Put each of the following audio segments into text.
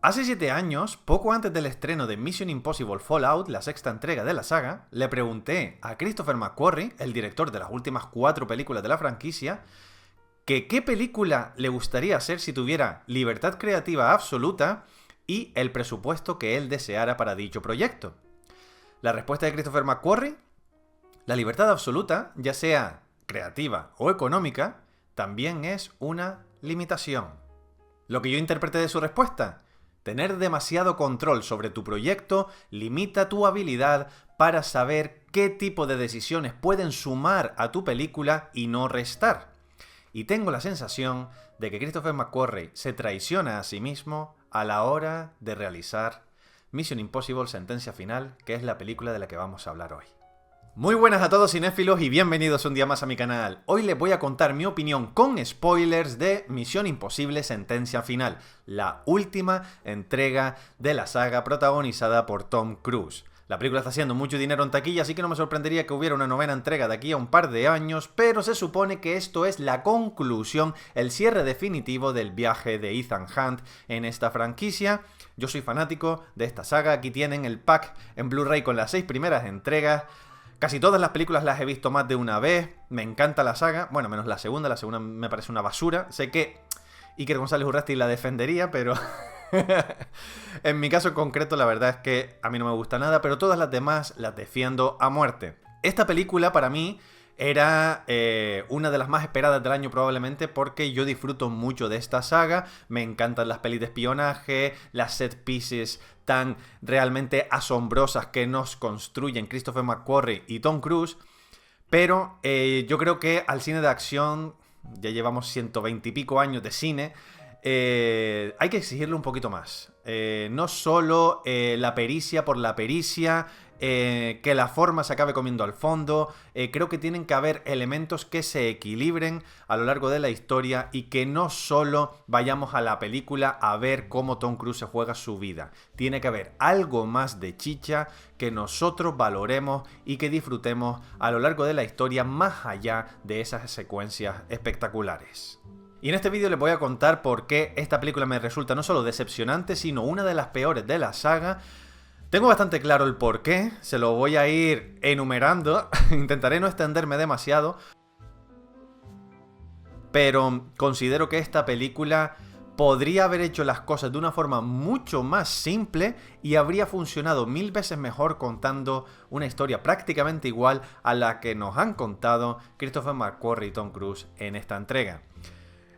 Hace 7 años, poco antes del estreno de Mission Impossible Fallout, la sexta entrega de la saga, le pregunté a Christopher McQuarrie, el director de las últimas 4 películas de la franquicia, que qué película le gustaría hacer si tuviera libertad creativa absoluta y el presupuesto que él deseara para dicho proyecto. La respuesta de Christopher McQuarrie: la libertad absoluta, ya sea creativa o económica, también es una limitación. Lo que yo interpreté de su respuesta: tener demasiado control sobre tu proyecto limita tu habilidad para saber qué tipo de decisiones pueden sumar a tu película y no restar. Y tengo la sensación de que Christopher McQuarrie se traiciona a sí mismo a la hora de realizar Mission Impossible Sentencia Final, que es la película de la que vamos a hablar hoy. Muy buenas a todos cinéfilos y bienvenidos un día más a mi canal. Hoy les voy a contar mi opinión con spoilers de Misión Imposible Sentencia Final, la última entrega de la saga protagonizada por Tom Cruise. La película está haciendo mucho dinero en taquilla, así que no me sorprendería que hubiera una novena entrega de aquí a un par de años, pero se supone que esto es la conclusión, el cierre definitivo del viaje de Ethan Hunt en esta franquicia. Yo soy fanático de esta saga, aquí tienen el pack en Blu-ray con las 6 primeras entregas. Casi todas las películas las he visto más de una vez, me encanta la saga, bueno, menos la segunda me parece una basura. Sé que Iker González Urresti la defendería, pero en mi caso en concreto la verdad es que a mí no me gusta nada, pero todas las demás las defiendo a muerte. Esta película para mí era una de las más esperadas del año probablemente, porque yo disfruto mucho de esta saga, me encantan las pelis de espionaje, las set pieces tan realmente asombrosas que nos construyen Christopher McQuarrie y Tom Cruise, pero yo creo que al cine de acción, ya llevamos 120 y pico años de cine, hay que exigirle un poquito más. No solo la pericia por la pericia, que la forma se acabe comiendo al fondo. Creo que tienen que haber elementos que se equilibren a lo largo de la historia y que no solo vayamos a la película a ver cómo Tom Cruise se juega su vida. Tiene que haber algo más de chicha que nosotros valoremos y que disfrutemos a lo largo de la historia, más allá de esas secuencias espectaculares. Y en este vídeo les voy a contar por qué esta película me resulta no solo decepcionante, sino una de las peores de la saga. Tengo bastante claro el porqué, se lo voy a ir enumerando, intentaré no extenderme demasiado, pero considero que esta película podría haber hecho las cosas de una forma mucho más simple y habría funcionado 1000 veces mejor contando una historia prácticamente igual a la que nos han contado Christopher McQuarrie y Tom Cruise en esta entrega.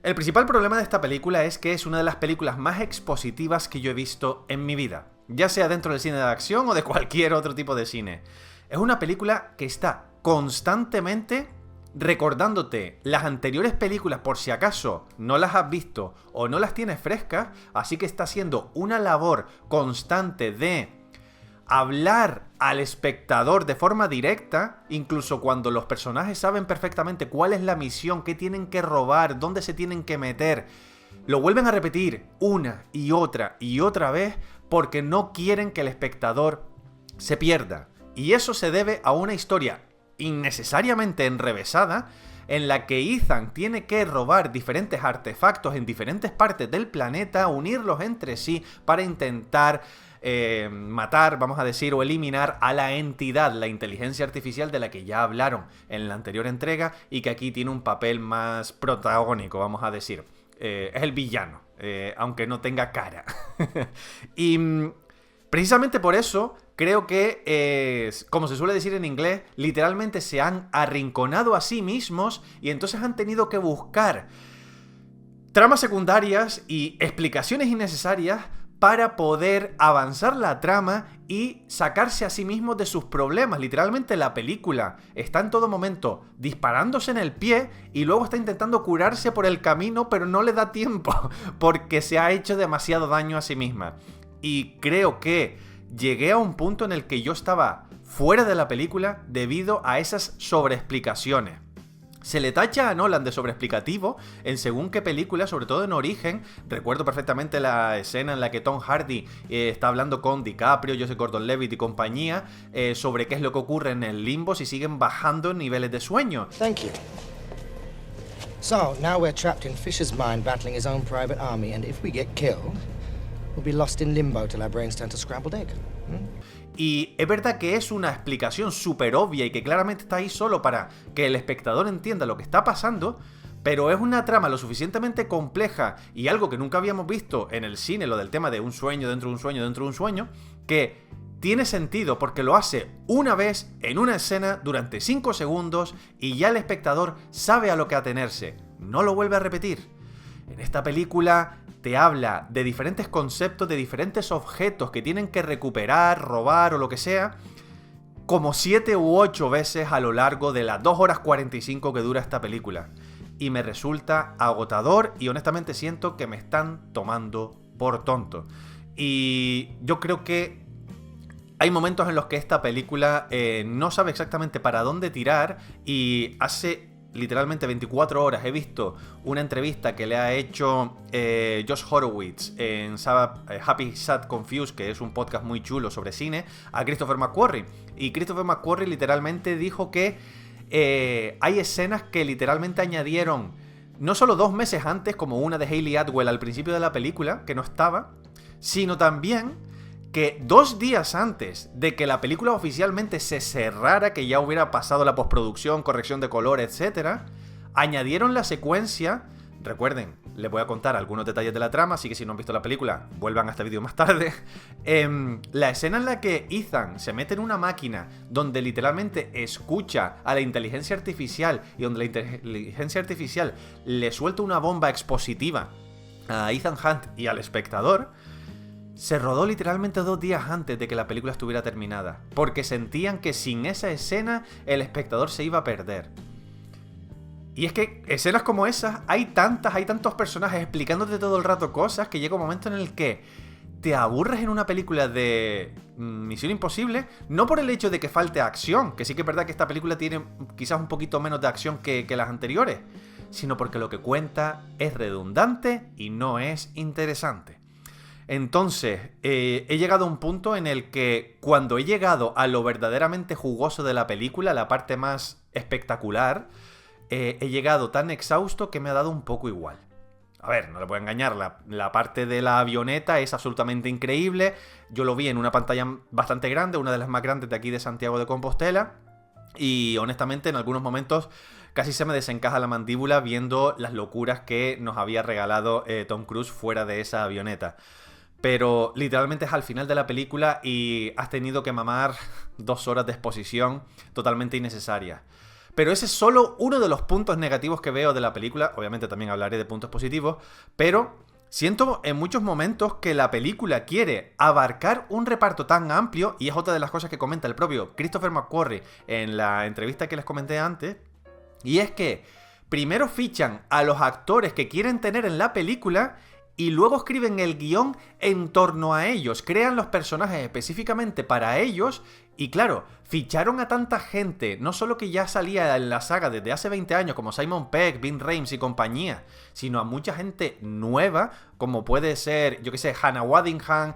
El principal problema de esta película es que es una de las películas más expositivas que yo he visto en mi vida, ya sea dentro del cine de acción o de cualquier otro tipo de cine. Es una película que está constantemente recordándote las anteriores películas por si acaso no las has visto o no las tienes frescas, así que está haciendo una labor constante de hablar al espectador de forma directa, incluso cuando los personajes saben perfectamente cuál es la misión, qué tienen que robar, dónde se tienen que meter. Lo vuelven a repetir una y otra vez porque no quieren que el espectador se pierda. Y eso se debe a una historia innecesariamente enrevesada en la que Ethan tiene que robar diferentes artefactos en diferentes partes del planeta, unirlos entre sí para intentar matar, vamos a decir, o eliminar a la entidad, la inteligencia artificial de la que ya hablaron en la anterior entrega y que aquí tiene un papel más protagónico, vamos a decir. Es el villano, aunque no tenga cara. Y precisamente por eso creo que, como se suele decir en inglés, literalmente se han arrinconado a sí mismos y entonces han tenido que buscar tramas secundarias y explicaciones innecesarias para poder avanzar la trama y sacarse a sí mismos de sus problemas. Literalmente la película está en todo momento disparándose en el pie y luego está intentando curarse por el camino, pero no le da tiempo porque se ha hecho demasiado daño a sí misma. Y creo que llegué a un punto en el que yo estaba fuera de la película debido a esas sobreexplicaciones. Se le tacha a Nolan de sobreexplicativo en según qué película, sobre todo en Origen. Recuerdo perfectamente la escena en la que Tom Hardy está hablando con DiCaprio, Joseph Gordon-Levitt y compañía sobre qué es lo que ocurre en el limbo si siguen bajando niveles de sueño. Thank you. So, now we're trapped in Fisher's mind battling his own private army, and if we get killed, We'll be lost in limbo till our brains turn to scrambled egg. Y es verdad que es una explicación súper obvia y que claramente está ahí solo para que el espectador entienda lo que está pasando, pero es una trama lo suficientemente compleja y algo que nunca habíamos visto en el cine, lo del tema de un sueño dentro de un sueño dentro de un sueño, que tiene sentido porque lo hace una vez en una escena durante 5 segundos y ya el espectador sabe a lo que atenerse, no lo vuelve a repetir. En esta película te habla de diferentes conceptos, de diferentes objetos que tienen que recuperar, robar o lo que sea, como 7 u 8 veces a lo largo de las 2 horas 45 que dura esta película. Y me resulta agotador y honestamente siento que me están tomando por tonto. Y yo creo que hay momentos en los que esta película no sabe exactamente para dónde tirar y hace literalmente 24 horas he visto una entrevista que le ha hecho Josh Horowitz en Happy, Sad, Confused, que es un podcast muy chulo sobre cine, a Christopher McQuarrie. Y Christopher McQuarrie literalmente dijo que hay escenas que literalmente añadieron no solo 2 meses antes, como una de Hayley Atwell al principio de la película, que no estaba, sino también que 2 días antes de que la película oficialmente se cerrara, que ya hubiera pasado la postproducción, corrección de color, etc., añadieron la secuencia. Recuerden, les voy a contar algunos detalles de la trama, así que si no han visto la película, vuelvan a este vídeo más tarde. La escena en la que Ethan se mete en una máquina donde literalmente escucha a la inteligencia artificial y donde la inteligencia artificial le suelta una bomba expositiva a Ethan Hunt y al espectador, se rodó literalmente 2 días antes de que la película estuviera terminada, porque sentían que sin esa escena el espectador se iba a perder. Y es que escenas como esas, hay tantos personajes explicándote todo el rato cosas, que llega un momento en el que te aburres en una película de Misión Imposible, no por el hecho de que falte acción, que sí que es verdad que esta película tiene quizás un poquito menos de acción que las anteriores, sino porque lo que cuenta es redundante y no es interesante. Entonces, he llegado a un punto en el que cuando he llegado a lo verdaderamente jugoso de la película, la parte más espectacular, he llegado tan exhausto que me ha dado un poco igual. A ver, no le voy a engañar, la parte de la avioneta es absolutamente increíble. Yo lo vi en una pantalla bastante grande, una de las más grandes de aquí de Santiago de Compostela, y honestamente en algunos momentos casi se me desencaja la mandíbula viendo las locuras que nos había regalado Tom Cruise fuera de esa avioneta. Pero literalmente es al final de la película y has tenido que mamar 2 horas de exposición totalmente innecesarias. Pero ese es solo uno de los puntos negativos que veo de la película. Obviamente también hablaré de puntos positivos, pero siento en muchos momentos que la película quiere abarcar un reparto tan amplio, y es otra de las cosas que comenta el propio Christopher McQuarrie en la entrevista que les comenté antes, y es que primero fichan a los actores que quieren tener en la película y luego escriben el guión en torno a ellos, crean los personajes específicamente para ellos. Y claro, ficharon a tanta gente, no solo que ya salía en la saga desde hace 20 años, como Simon Pegg, Ving Rhames y compañía, sino a mucha gente nueva, como puede ser, yo que sé, Hannah Waddingham,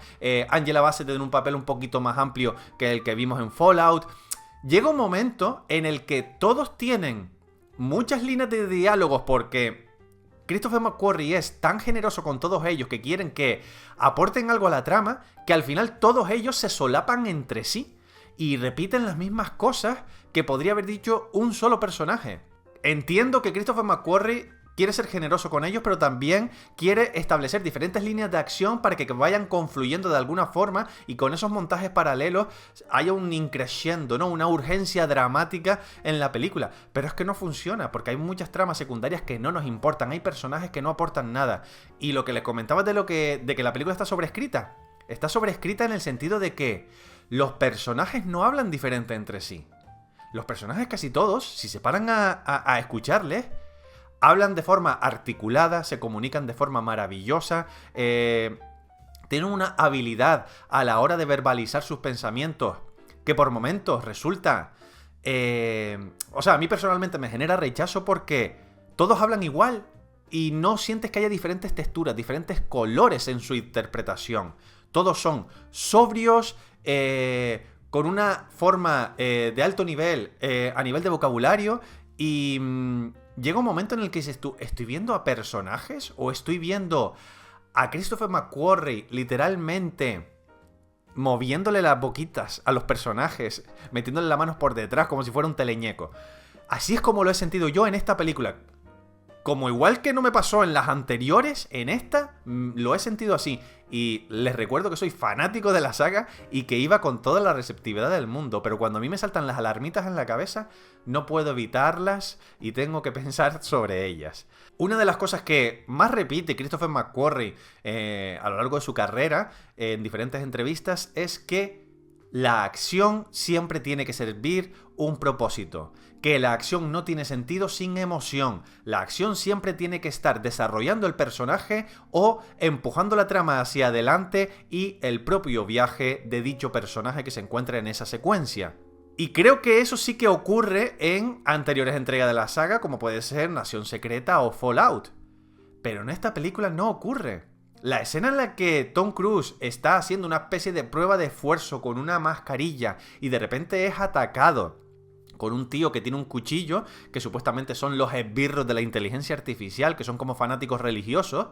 Angela Bassett en un papel un poquito más amplio que el que vimos en Fallout. Llega un momento en el que todos tienen muchas líneas de diálogos porque Christopher McQuarrie es tan generoso con todos ellos que quieren que aporten algo a la trama, que al final todos ellos se solapan entre sí y repiten las mismas cosas que podría haber dicho un solo personaje. Entiendo que Christopher McQuarrie quiere ser generoso con ellos, pero también quiere establecer diferentes líneas de acción para que vayan confluyendo de alguna forma y con esos montajes paralelos haya un increscendo, ¿no? Una urgencia dramática en la película. Pero es que no funciona, porque hay muchas tramas secundarias que no nos importan, hay personajes que no aportan nada. Y lo que les comentaba de que la película está sobreescrita. Está sobreescrita en el sentido de que los personajes no hablan diferente entre sí. Los personajes casi todos, si se paran a escucharles, hablan de forma articulada, se comunican de forma maravillosa, tienen una habilidad a la hora de verbalizar sus pensamientos que por momentos resulta... o sea, a mí personalmente me genera rechazo porque todos hablan igual y no sientes que haya diferentes texturas, diferentes colores en su interpretación. Todos son sobrios, con una forma de alto nivel a nivel de vocabulario y... llega un momento en el que dices tú, ¿estoy viendo a personajes o estoy viendo a Christopher McQuarrie literalmente moviéndole las boquitas a los personajes, metiéndole las manos por detrás como si fuera un teleñeco. Así es como lo he sentido yo en esta película. Como igual que no me pasó en las anteriores, en esta lo he sentido así. Y les recuerdo que soy fanático de la saga y que iba con toda la receptividad del mundo. Pero cuando a mí me saltan las alarmitas en la cabeza, no puedo evitarlas y tengo que pensar sobre ellas. Una de las cosas que más repite Christopher McQuarrie a lo largo de su carrera, en diferentes entrevistas, es que la acción siempre tiene que servir un propósito. Que la acción no tiene sentido sin emoción. La acción siempre tiene que estar desarrollando el personaje o empujando la trama hacia adelante y el propio viaje de dicho personaje que se encuentra en esa secuencia. Y creo que eso sí que ocurre en anteriores entregas de la saga, como puede ser Nación Secreta o Fallout. Pero en esta película no ocurre. La escena en la que Tom Cruise está haciendo una especie de prueba de esfuerzo con una mascarilla y de repente es atacado con un tío que tiene un cuchillo, que supuestamente son los esbirros de la inteligencia artificial, que son como fanáticos religiosos,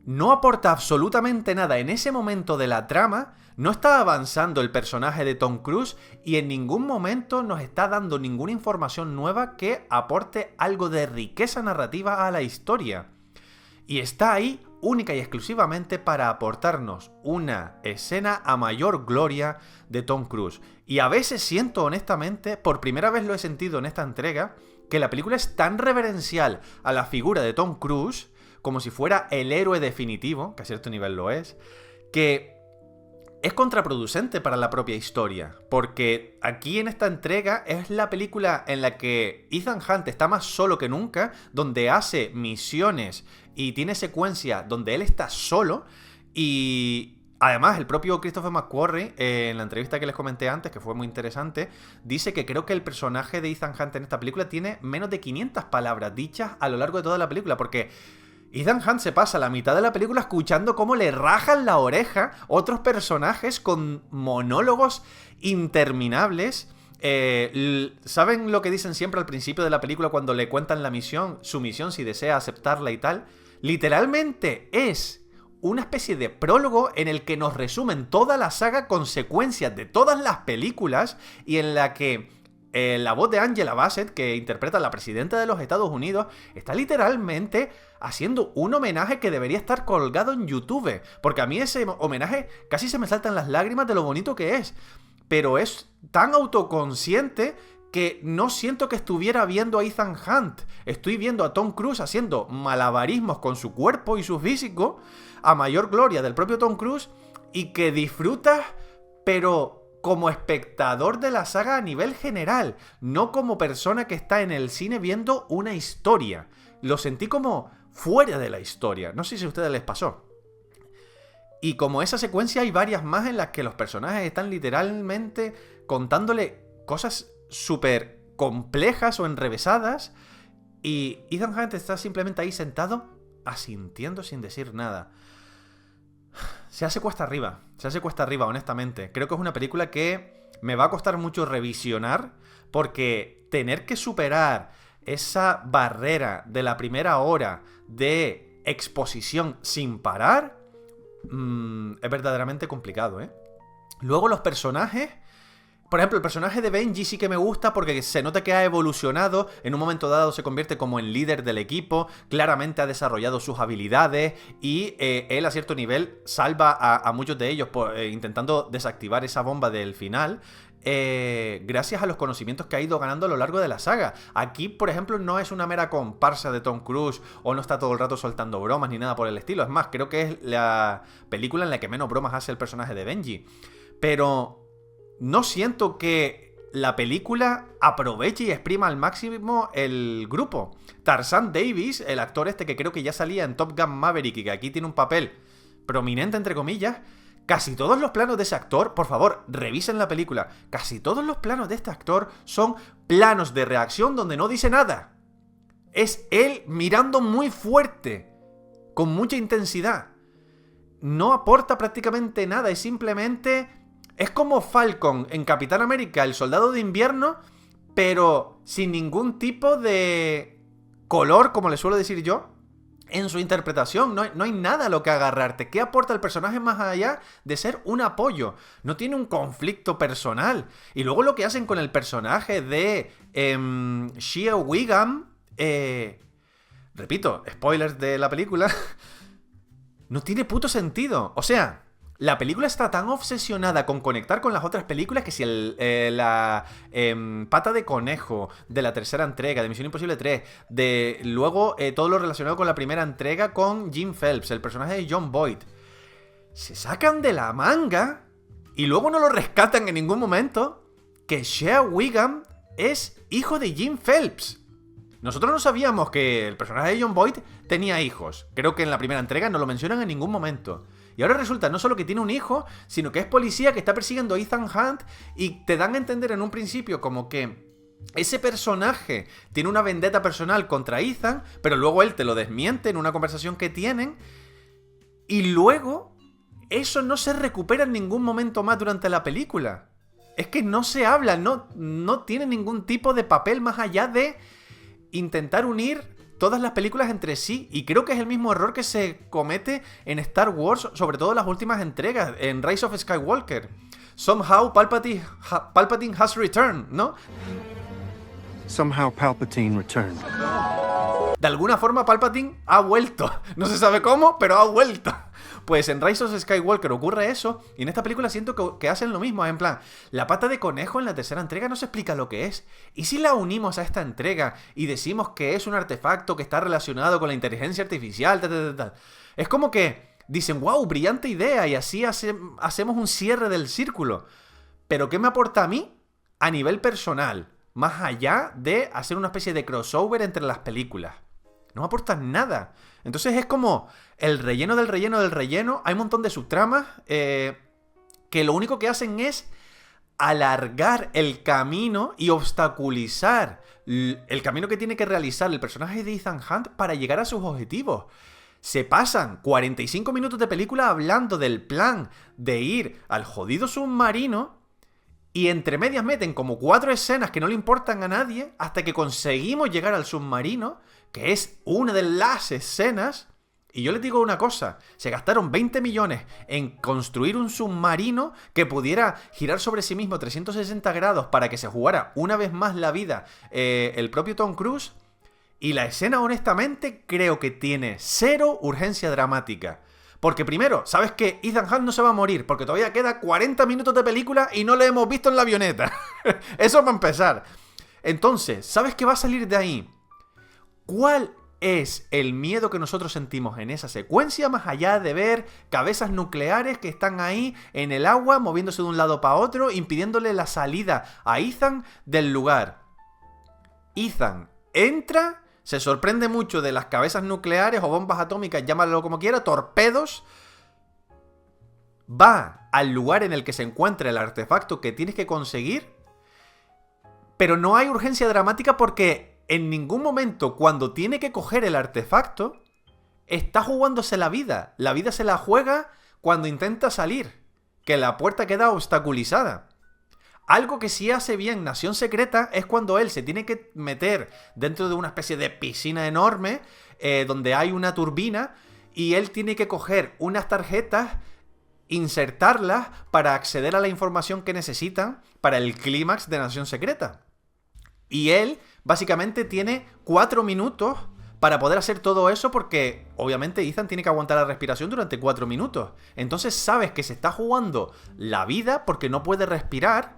no aporta absolutamente nada en ese momento de la trama, no está avanzando el personaje de Tom Cruise y en ningún momento nos está dando ninguna información nueva que aporte algo de riqueza narrativa a la historia. Y está ahí única y exclusivamente para aportarnos una escena a mayor gloria de Tom Cruise. Y a veces siento, honestamente, por primera vez lo he sentido en esta entrega, que la película es tan reverencial a la figura de Tom Cruise, como si fuera el héroe definitivo, que a cierto nivel lo es, que es contraproducente para la propia historia, porque aquí en esta entrega es la película en la que Ethan Hunt está más solo que nunca, donde hace misiones y tiene secuencia donde él está solo, y además el propio Christopher McQuarrie, en la entrevista que les comenté antes, que fue muy interesante, dice que creo que el personaje de Ethan Hunt en esta película tiene menos de 500 palabras dichas a lo largo de toda la película, porque Ethan Hunt se pasa la mitad de la película escuchando cómo le rajan la oreja otros personajes con monólogos interminables. ¿Saben lo que dicen siempre al principio de la película cuando le cuentan la misión, su misión, si desea aceptarla y tal? Literalmente es una especie de prólogo en el que nos resumen toda la saga, consecuencias de todas las películas, y en la que la voz de Angela Bassett, que interpreta a la presidenta de los Estados Unidos, está literalmente haciendo un homenaje que debería estar colgado en YouTube, porque a mí ese homenaje casi se me saltan las lágrimas de lo bonito que es, pero es tan autoconsciente que no siento que estuviera viendo a Ethan Hunt. Estoy viendo a Tom Cruise haciendo malabarismos con su cuerpo y su físico, a mayor gloria del propio Tom Cruise, y que disfrutas, pero como espectador de la saga a nivel general, no como persona que está en el cine viendo una historia. Lo sentí como fuera de la historia. No sé si a ustedes les pasó. Y como esa secuencia hay varias más en las que los personajes están literalmente contándole cosas súper complejas o enrevesadas, y Ethan Hunt está simplemente ahí sentado asintiendo sin decir nada. Se hace cuesta arriba, honestamente. Creo que es una película que me va a costar mucho revisionar, porque tener que superar esa barrera de la primera hora de exposición sin parar es verdaderamente complicado, ¿eh? Luego los personajes... Por ejemplo, el personaje de Benji sí que me gusta porque se nota que ha evolucionado, en un momento dado se convierte como en líder del equipo, claramente ha desarrollado sus habilidades y él a cierto nivel salva a muchos de ellos intentando desactivar esa bomba del final, gracias a los conocimientos que ha ido ganando a lo largo de la saga. Aquí, por ejemplo, no es una mera comparsa de Tom Cruise o no está todo el rato soltando bromas ni nada por el estilo. Es más, creo que es la película en la que menos bromas hace el personaje de Benji. Pero no siento que la película aproveche y exprima al máximo el grupo. Tarzan Davis, el actor este que creo que ya salía en Top Gun Maverick y que aquí tiene un papel prominente, entre comillas, casi todos los planos de ese actor, por favor, revisen la película, casi todos los planos de este actor son planos de reacción donde no dice nada. Es él mirando muy fuerte, con mucha intensidad. No aporta prácticamente nada, es simplemente... Es como Falcon en Capitán América, el Soldado de Invierno, pero sin ningún tipo de color, como le suelo decir yo. en su interpretación. No hay nada a lo que agarrarte. ¿Qué aporta el personaje más allá de ser un apoyo? No tiene un conflicto personal. Y luego lo que hacen con el personaje de Shea Wiggum, repito, spoilers de la película, no tiene puto sentido. O sea, la película está tan obsesionada con conectar con las otras películas que si la pata de conejo de la tercera entrega de Misión Imposible 3, de luego todo lo relacionado con la primera entrega con Jim Phelps, el personaje de John Boyd, se sacan de la manga y luego no lo rescatan en ningún momento, que Shea Wiggum es hijo de Jim Phelps. Nosotros no sabíamos que el personaje de John Boyd tenía hijos. Creo que en la primera entrega no lo mencionan en ningún momento. Y ahora resulta no solo que tiene un hijo, sino que es policía que está persiguiendo a Ethan Hunt y te dan a entender en un principio como que ese personaje tiene una vendetta personal contra Ethan, pero luego él te lo desmiente en una conversación que tienen y luego eso no se recupera en ningún momento más durante la película. Es que no se habla, no tiene ningún tipo de papel más allá de intentar unir todas las películas entre sí, y creo que es el mismo error que se comete en Star Wars, sobre todo en las últimas entregas, en Rise of Skywalker. Somehow Palpatine has returned, ¿no? Somehow Palpatine returned. De alguna forma Palpatine ha vuelto. No se sabe cómo, pero ha vuelto. Pues en Rise of Skywalker ocurre eso, y en esta película siento que hacen lo mismo. En plan, la pata de conejo en la tercera entrega no se explica lo que es. ¿Y si la unimos a esta entrega y decimos que es un artefacto que está relacionado con la inteligencia artificial, tal? Es como que dicen, wow, brillante idea, y así hacemos un cierre del círculo. Pero ¿qué me aporta a mí? A nivel personal, más allá de hacer una especie de crossover entre las películas. No me aportan nada. Entonces es como el relleno del relleno del relleno. Hay un montón de subtramas que lo único que hacen es alargar el camino y obstaculizar el camino que tiene que realizar el personaje de Ethan Hunt para llegar a sus objetivos. Se pasan 45 minutos de película hablando del plan de ir al jodido submarino y entre medias meten como 4 escenas que no le importan a nadie hasta que conseguimos llegar al submarino, que es una de las escenas. Y yo les digo una cosa, se gastaron 20 millones en construir un submarino que pudiera girar sobre sí mismo 360 grados para que se jugara una vez más la vida el propio Tom Cruise. Y la escena, honestamente, creo que tiene cero urgencia dramática. Porque primero, sabes que Ethan Hunt no se va a morir, porque todavía queda 40 minutos de película y no le hemos visto en la avioneta. Eso va a empezar. Entonces, ¿sabes qué va a salir de ahí? ¿Cuál es el miedo que nosotros sentimos en esa secuencia, más allá de ver cabezas nucleares que están ahí en el agua, moviéndose de un lado para otro, impidiéndole la salida a Ethan del lugar? Ethan entra, se sorprende mucho de las cabezas nucleares o bombas atómicas, llámalo como quiera, torpedos, va al lugar en el que se encuentra el artefacto que tienes que conseguir, pero no hay urgencia dramática porque en ningún momento, cuando tiene que coger el artefacto, está jugándose la vida. La vida se la juega cuando intenta salir, que la puerta queda obstaculizada. Algo que sí hace bien Nación Secreta es cuando él se tiene que meter dentro de una especie de piscina enorme, donde hay una turbina, y él tiene que coger unas tarjetas, insertarlas para acceder a la información que necesitan para el clímax de Nación Secreta. Y él básicamente tiene 4 minutos para poder hacer todo eso porque obviamente Ethan tiene que aguantar la respiración durante 4 minutos. Entonces sabes que se está jugando la vida porque no puede respirar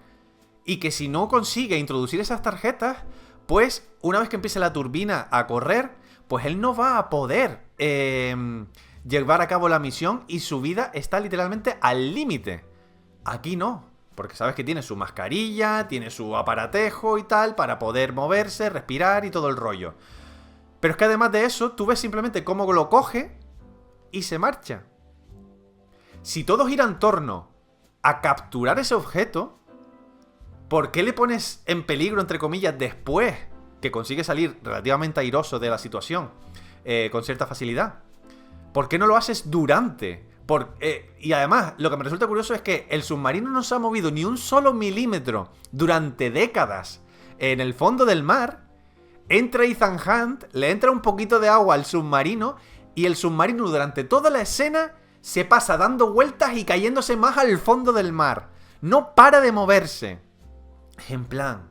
y que si no consigue introducir esas tarjetas, pues una vez que empiece la turbina a correr, pues él no va a poder llevar a cabo la misión y su vida está literalmente al límite. Aquí no. Porque sabes que tiene su mascarilla, tiene su aparatejo y tal para poder moverse, respirar y todo el rollo. Pero es que además de eso, tú ves simplemente cómo lo coge y se marcha. Si todo gira en torno a capturar ese objeto, ¿por qué le pones en peligro, entre comillas, después que consigue salir relativamente airoso de la situación con cierta facilidad? ¿Por qué no lo haces durante? Y además, lo que me resulta curioso es que el submarino no se ha movido ni un solo milímetro durante décadas en el fondo del mar. Entra Ethan Hunt, le entra un poquito de agua al submarino y el submarino durante toda la escena se pasa dando vueltas y cayéndose más al fondo del mar. No para de moverse. En plan,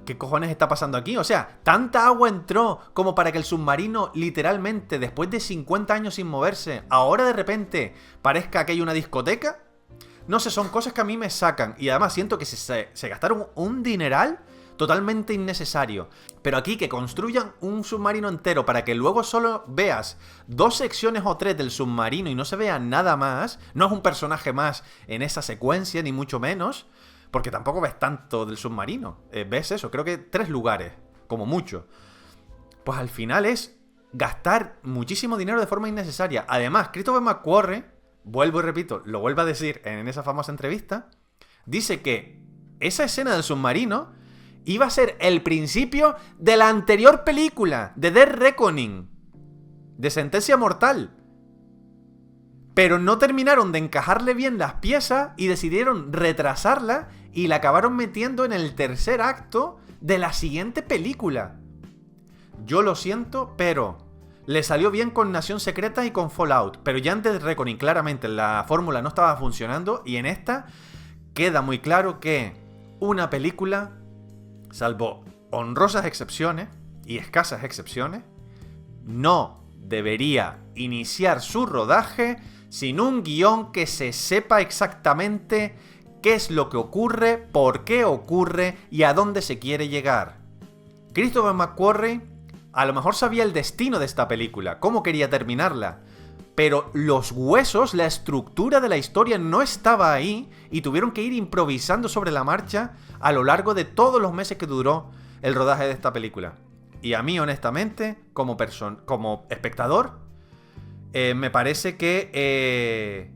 ¿qué cojones está pasando aquí? O sea, ¿tanta agua entró como para que el submarino, literalmente, después de 50 años sin moverse, ahora de repente parezca que hay una discoteca? No sé, son cosas que a mí me sacan. Y además siento que se gastaron un dineral totalmente innecesario. Pero aquí que construyan un submarino entero para que luego solo veas 2 secciones o 3 del submarino y no se vea nada más, no es un personaje más en esa secuencia, ni mucho menos, porque tampoco ves tanto del submarino. Ves eso, creo que 3 lugares, como mucho. Pues al final es gastar muchísimo dinero de forma innecesaria. Además, Christopher McQuarrie, vuelvo y repito, lo vuelvo a decir en esa famosa entrevista, dice que esa escena del submarino iba a ser el principio de la anterior película, de Dead Reckoning, de Sentencia Mortal. Pero no terminaron de encajarle bien las piezas y decidieron retrasarla y la acabaron metiendo en el tercer acto de la siguiente película. Yo lo siento, pero le salió bien con Nación Secreta y con Fallout, pero ya en Dead Reckoning claramente la fórmula no estaba funcionando y en esta queda muy claro que una película, salvo honrosas excepciones y escasas excepciones, no debería iniciar su rodaje sin un guión que se sepa exactamente qué es lo que ocurre, por qué ocurre y a dónde se quiere llegar. Christopher McQuarrie a lo mejor sabía el destino de esta película, cómo quería terminarla, pero los huesos, la estructura de la historia no estaba ahí y tuvieron que ir improvisando sobre la marcha a lo largo de todos los meses que duró el rodaje de esta película. Y a mí, honestamente, como espectador, me parece que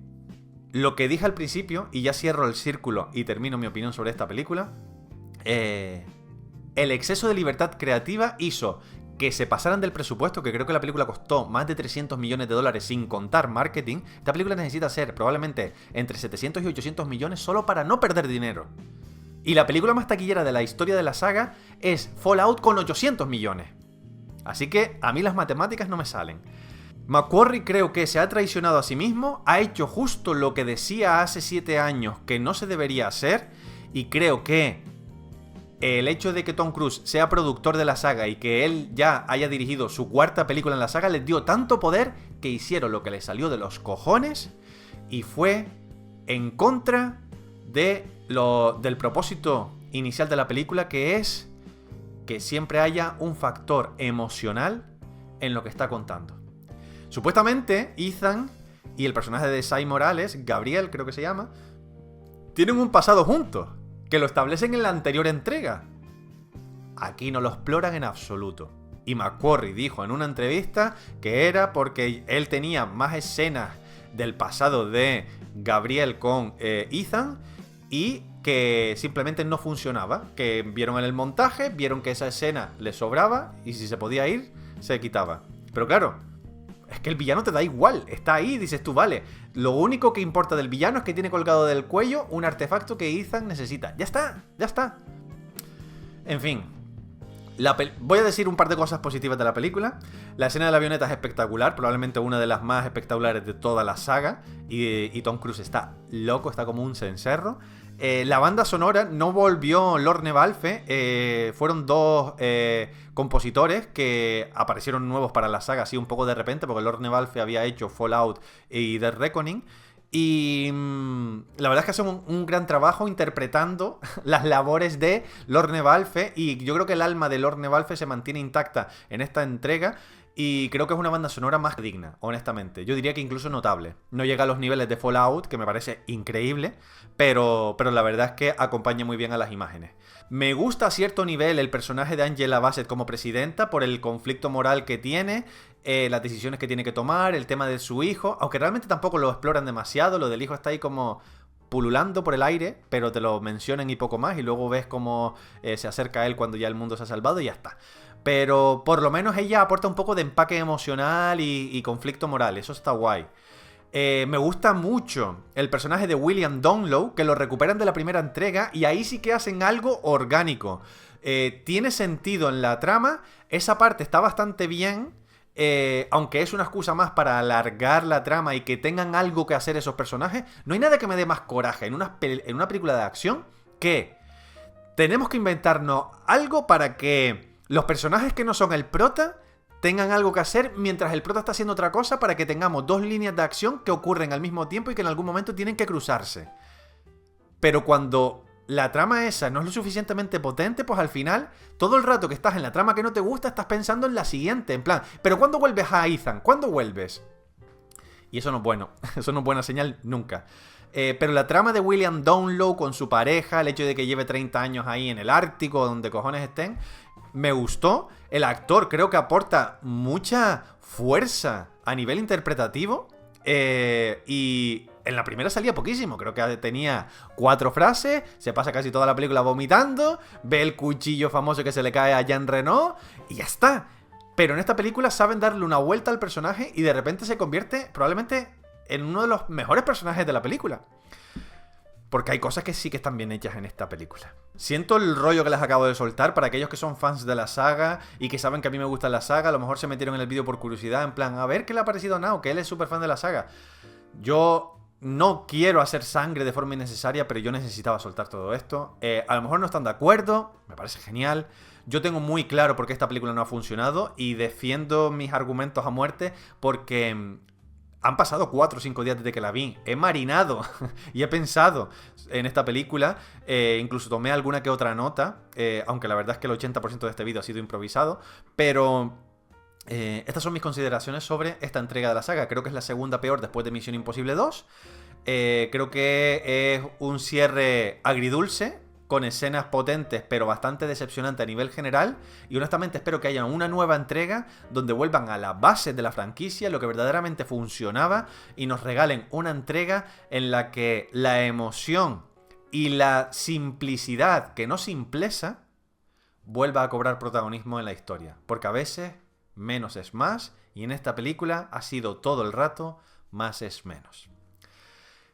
lo que dije al principio, y ya cierro el círculo y termino mi opinión sobre esta película, el exceso de libertad creativa hizo que se pasaran del presupuesto, que creo que la película costó más de 300 millones de dólares sin contar marketing. Esta película necesita ser probablemente entre 700 y 800 millones solo para no perder dinero. Y la película más taquillera de la historia de la saga es Fallout con 800 millones. Así que a mí las matemáticas no me salen. McQuarrie creo que se ha traicionado a sí mismo, ha hecho justo lo que decía hace 7 años que no se debería hacer, y creo que el hecho de que Tom Cruise sea productor de la saga y que él ya haya dirigido su 4ª película en la saga les dio tanto poder que hicieron lo que les salió de los cojones y fue en contra del propósito inicial de la película, que es que siempre haya un factor emocional en lo que está contando. Supuestamente Ethan y el personaje de Sai Morales, Gabriel creo que se llama, tienen un pasado juntos, que lo establecen en la anterior entrega. Aquí no lo exploran en absoluto. Y McQuarrie dijo en una entrevista que era porque él tenía más escenas del pasado de Gabriel con Ethan y que simplemente no funcionaba. Que vieron en el montaje, vieron que esa escena le sobraba y si se podía ir, se quitaba. Pero claro, es que el villano te da igual, está ahí, dices tú, vale, lo único que importa del villano es que tiene colgado del cuello un artefacto que Ethan necesita. Ya está, ya está. En fin, voy a decir un par de cosas positivas de la película. La escena de la avioneta es espectacular, probablemente una de las más espectaculares de toda la saga, y Tom Cruise está loco, está como un cencerro. La banda sonora no volvió Lorne Balfe, fueron 2 compositores que aparecieron nuevos para la saga así un poco de repente, porque Lorne Balfe había hecho Fallout y Dead Reckoning, y la verdad es que hacen un gran trabajo interpretando las labores de Lorne Balfe, y yo creo que el alma de Lorne Balfe se mantiene intacta en esta entrega. Y creo que es una banda sonora más digna, honestamente. Yo diría que incluso notable. No llega a los niveles de Fallout, que me parece increíble, pero la verdad es que acompaña muy bien a las imágenes. Me gusta a cierto nivel el personaje de Angela Bassett como presidenta por el conflicto moral que tiene, las decisiones que tiene que tomar, el tema de su hijo, aunque realmente tampoco lo exploran demasiado. Lo del hijo está ahí como pululando por el aire, pero te lo mencionan y poco más, y luego ves cómo se acerca a él cuando ya el mundo se ha salvado y ya está. Pero por lo menos ella aporta un poco de empaque emocional y conflicto moral, eso está guay. Me gusta mucho el personaje de William Dunlow, que lo recuperan de la primera entrega, y ahí sí que hacen algo orgánico. Tiene sentido en la trama, esa parte está bastante bien. aunque es una excusa más para alargar la trama y que tengan algo que hacer esos personajes, no hay nada que me dé más coraje en una película de acción que tenemos que inventarnos algo para que los personajes que no son el prota tengan algo que hacer mientras el prota está haciendo otra cosa, para que tengamos dos líneas de acción que ocurren al mismo tiempo y que en algún momento tienen que cruzarse. Pero cuando la trama esa no es lo suficientemente potente, pues al final, todo el rato que estás en la trama que no te gusta, estás pensando en la siguiente, en plan, ¿pero cuándo vuelves a Ethan? ¿Cuándo vuelves? Y eso no es bueno, eso no es buena señal nunca. Pero la trama de William Downlow con su pareja, el hecho de que lleve 30 años ahí en el Ártico, donde cojones estén, me gustó. El actor creo que aporta mucha fuerza a nivel interpretativo. Y en la primera salía poquísimo, creo que tenía 4 frases, se pasa casi toda la película vomitando, ve el cuchillo famoso que se le cae a Jean Reno y ya está. Pero en esta película saben darle una vuelta al personaje y de repente se convierte probablemente en uno de los mejores personajes de la película. Porque hay cosas que sí que están bien hechas en esta película. Siento el rollo que les acabo de soltar. Para aquellos que son fans de la saga y que saben que a mí me gusta la saga, a lo mejor se metieron en el vídeo por curiosidad, en plan, a ver qué le ha parecido a Nao, que él es súper fan de la saga. Yo no quiero hacer sangre de forma innecesaria, pero yo necesitaba soltar todo esto. A lo mejor no están de acuerdo, me parece genial. Yo tengo muy claro por qué esta película no ha funcionado y defiendo mis argumentos a muerte porque han pasado 4 o 5 días desde que la vi. He marinado y he pensado en esta película. Incluso tomé alguna que otra nota. Aunque la verdad es que el 80% de este vídeo ha sido improvisado. Pero estas son mis consideraciones sobre esta entrega de la saga. Creo que es la segunda peor después de Misión Imposible 2. Creo que es un cierre agridulce, con escenas potentes pero bastante decepcionante a nivel general, y honestamente espero que haya una nueva entrega donde vuelvan a la base de la franquicia, lo que verdaderamente funcionaba, y nos regalen una entrega en la que la emoción y la simplicidad, que no simpleza, vuelva a cobrar protagonismo en la historia, porque a veces menos es más, y en esta película ha sido todo el rato más es menos.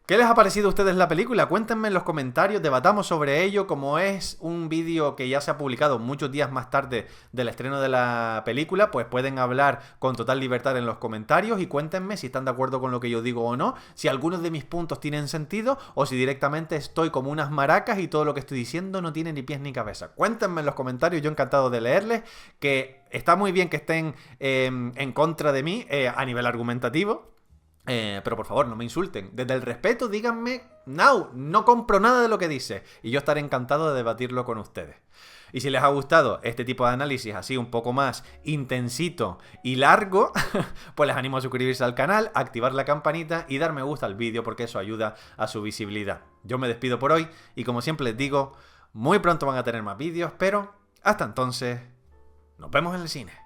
¿Qué les ha parecido a ustedes la película? Cuéntenme en los comentarios, debatamos sobre ello. Como es un vídeo que ya se ha publicado muchos días más tarde del estreno de la película, pues pueden hablar con total libertad en los comentarios y cuéntenme si están de acuerdo con lo que yo digo o no, si algunos de mis puntos tienen sentido o si directamente estoy como unas maracas y todo lo que estoy diciendo no tiene ni pies ni cabeza. Cuéntenme en los comentarios, yo encantado de leerles, que está muy bien que estén en contra de mí a nivel argumentativo. Pero por favor, no me insulten. Desde el respeto, díganme, no compro nada de lo que dice. Y yo estaré encantado de debatirlo con ustedes. Y si les ha gustado este tipo de análisis así un poco más intensito y largo, pues les animo a suscribirse al canal, activar la campanita y dar me gusta al vídeo, porque eso ayuda a su visibilidad. Yo me despido por hoy y como siempre les digo, muy pronto van a tener más vídeos, pero hasta entonces, nos vemos en el cine.